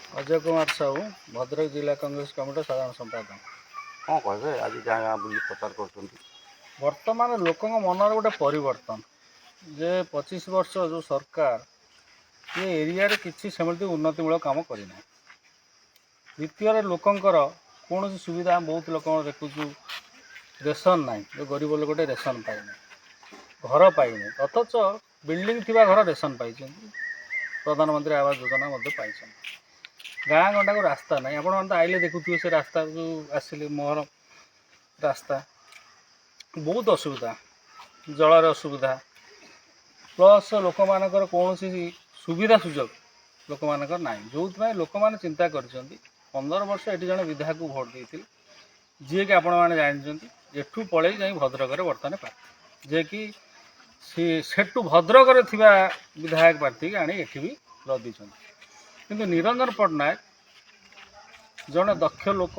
अजय कुमार साहू भद्रक जिला कांग्रेस कमिटी साधारण संपादक। कौन कहे आज जहाँ बुली प्रचार कर वर्तमान लोक मनर गोटे परिवर्तन जे 25 वर्ष जो सरकार ये एरिया रे किसी सेमती उन्नतिमूलक काम करना। द्वितीय लोकंर कौन सुविधा बहुत लोक देखुचु रेशन ना जो गरीब लोक रेशन पाइने घर पाइने अथच बिल्डिंग थी घर रेशन पाई प्रधानमंत्री आवास योजना पाई गाँ गंडा को रास्ता ना आपण आइले देखुए से रास्ता जो आसिले मोहर रास्ता बहुत असुविधा जलर असुविधा प्लस लोक मानकर कौन सुविधा सुजोग लोक मानकर ना जो लोक मैंने चिंता कर 15 वर्ष ये जन विधायक को भोट देते जी कि आपण मैंने जानते एठू पलि जा भद्रक बर्तमान प्रार्थी जे कि सेठू भद्रक विधायक प्रार्थी आनी एठी भी लदी किंतु निरंजन पट्टनायक जड़े दक्ष लोक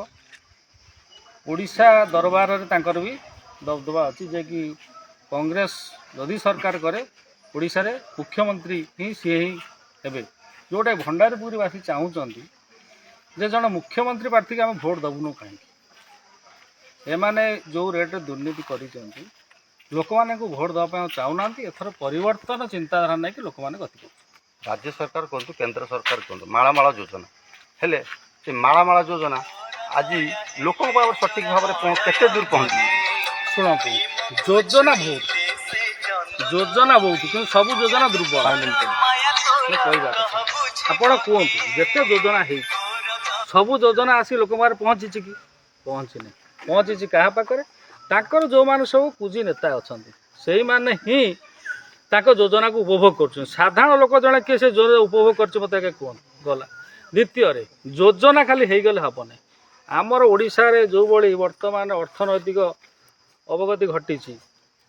ओडिशा दरबार में भी दबदबा अच्छी जे कि कांग्रेस जदि सरकार करे ओडिशा रे मुख्यमंत्री ही सी ही हे जोटा भंडारपुरवासी चाहूँगी जे जन मुख्यमंत्री प्रार्थी के आम भोट दबुनु कहीं एमाने जो रेट दुर्नीति कर लोक मैंने भोट देवाई चाहूना एथर परिवर्तन चिंताधारा नहीं कि लोक मैंने गति कर राज्य सरकार कहतु केंद्र सरकार कहतु मालामाला योजना हेले से मालामाला योजना आज लोक सठिक भाव में केते दूर पहुँच शुणु योजना बहुत कि सब योजना दुर्बल कहवा आपण कहतु जिते योजना है सबू योजना आसी लोक पहुँची कि पहुँची क्या पाखे ताकर जो मान सब पूंजी नेता अच्छा से मैंने ही योजना को उपभोग कर साधारण लोक जड़े किए से उपभोग कर मत कौन गला द्वितीय योजना खाली हो गले हम ना आमर ओडिशा रे जो बड़ी वर्तमान अर्थनैतिक अवगति घटी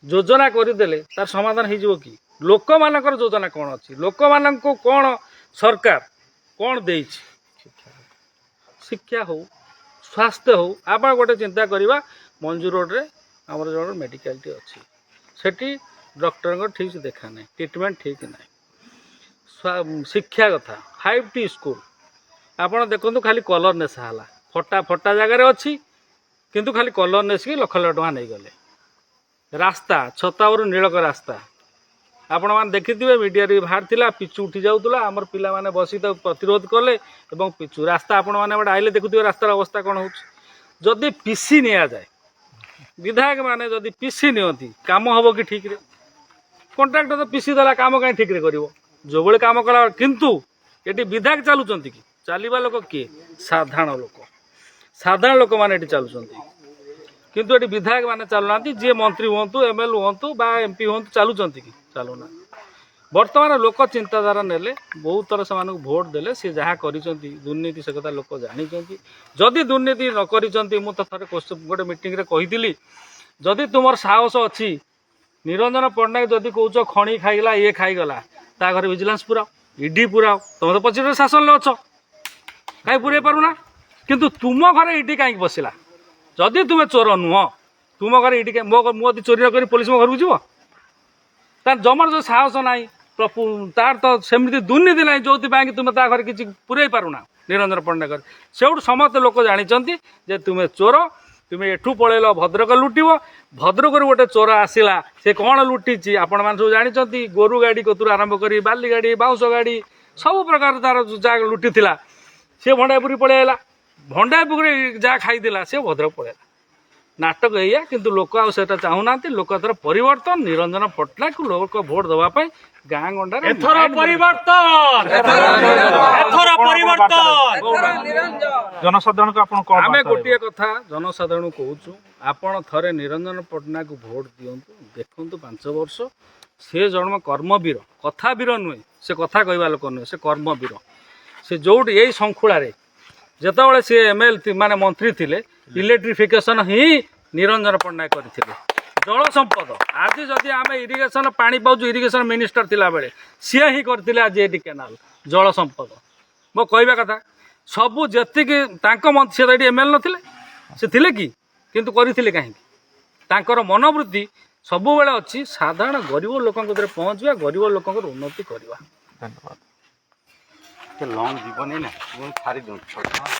योजना करदे तार समाधान हो कि लोक मानकर योजना कौन अच्छी लोक मान कौन सरकार कौन दे शिक्षा हो स्वास्थ्य हो आप गोटे चिंता करवा मंजू रोड रे आमर जो मेडिकल टी अच्छी सेठी डॉक्टर ठीक से देखा ना ट्रिटमेंट ठीक ना शिक्षा कथा 5T स्कूल आपड़ देखो खाली कलर नेशा है फटा फटा जगार अच्छी किंतु खाली कलर नेसिक लक्ष लक्ष टଙ୍କା नहीं गले रास्ता छतावर नीलक रास्ता आपण मैंने देखिथे मीडिया बाहर थिला पिचु उठी जाऊला आमर पिला माने बसी प्रतिरोध कले एवं पिचु रास्ता आपण मैंने आइले देखुए रास्तार अवस्था कौन होदी पीसी नि जाए विधायक माने जदि पीसी नियंती काम हम कि ठीक रे कंट्राक्टर तो पीसी देला काम कहीं ठीक रे करिवो जो बड़े काम कला किंतु ये विधायक चलुचंती कि चलवा लोक किए साधारण लोक मैंने चलुचंती किंतु ये विधायक माने चलुना जी मंत्री हूँ एमएल हूँ बा एमपी हूँ चलुचंती कि चलुना बर्तमान लोक चिंताधारा नेले बहुत थर से भोट देले सी जहाँ करिसंती दुर्नीति से कथा लोक जानी जदि दुर्नीति न करिसंती मु तो थरे गोटे मीटिंग रे कहिदिली जदि तुमर साहस अच्छी निरंजन पट्टनायक जदि कौच खणी खाईगला ये खाईगला ता घर विजिलेंस पुराओ ईडी पुराओ तुम तो पछिरे शासन ले अछ कहीं पुरे पारुना किंतु तुम घर ईडी कहीं बसिला जदि तुम चोर नुह तुम घर ईडी मो चोरी न करी पुलिस मो घर को जीव तार जमर जो साहस ना तार तो सेमती दुर्नीति ना जो तुम ता घर किसी पूरे पारुना निरंजन पट्टनायक से समस्त लोक जानी जे तुम्हें चोर तुम्हें एठू पलैल भद्रक लुटिव भद्रक गोटे चोर आसला से कौन लुटी आपण मैंने सब जानते गोरु गाड़ी कतुर आरंभ कर बाली गाड़ी बाउंस गाड़ी सब प्रकार तार जहाँ लुटी सी भंडापुरी पलैला भंडापुरी जहाँ खाईला सी भद्रक पलैला नाटक या किंतु लोक आटा चाहूना लोक एथर परिवर्तन निरंजन पट्टनायक लोक भोट देवाई गाँ गंडा जनसाधारण को आम गोटे कथा जनसाधारण कहूँ आपण थरे निरंजन पट्टनायक को भोट दिंतु देखु 5 वर्ष से जन्म कर्मवीर कथा वीर नुहे से कथा कहवा लोक नुहे से कर्मवीर से जो यही शृंखला जितेबाला सी एमएल माने मंत्री थे इलेक्ट्रिफिकेशन ही निरंजन पट्टनायक करथिले जल संपद आज जदि आम इरिगेशन पानी पाऊँ इरिगेशन मिनिस्टर थिला बेले सी ही करथिले आज ये केनाल जल संपद मो कहवा कथा सबू जी मंत्री से एमएल नथिले से थिले कि किंतु करथिले कहीं तांकर मनोवृत्ति सबु बेले अच्छी साधारण गरीब लोक पहुँचवा गरीब लोक उन्नति करवा। धन्यवाद। ଏତେ ଲଙ୍ଗ ଯିବନି ନା ମୁଁ ଛାଡ଼ି ଦିଅନ୍ତୁ